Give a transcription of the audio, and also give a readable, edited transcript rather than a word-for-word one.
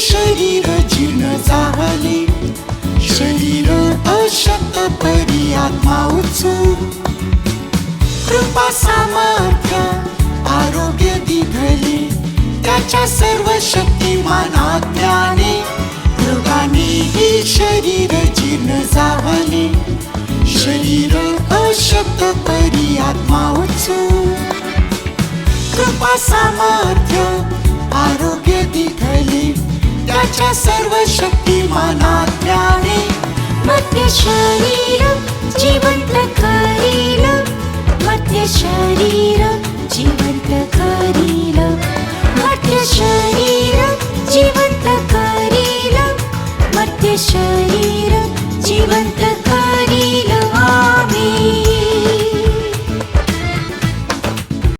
शरीर जीर्ण झाले, शरीर अशक्त परी आत्मा उत्सुक. कृपा सामर्थ्य आरोग्य दिधले, त्याच्या सर्व शक्तिमान आज्ञाने. योगाने हे शरीर जीर्ण झाले, शरीर अशक्त परी आत्मा उत्सुक. कृपा सामर्थ्य आरोग्य दिधले, त्याच्या सर्व शक्तिमान आज्ञाने. मर्त्य शरीर जिवंत करील, मर्त्य शरीर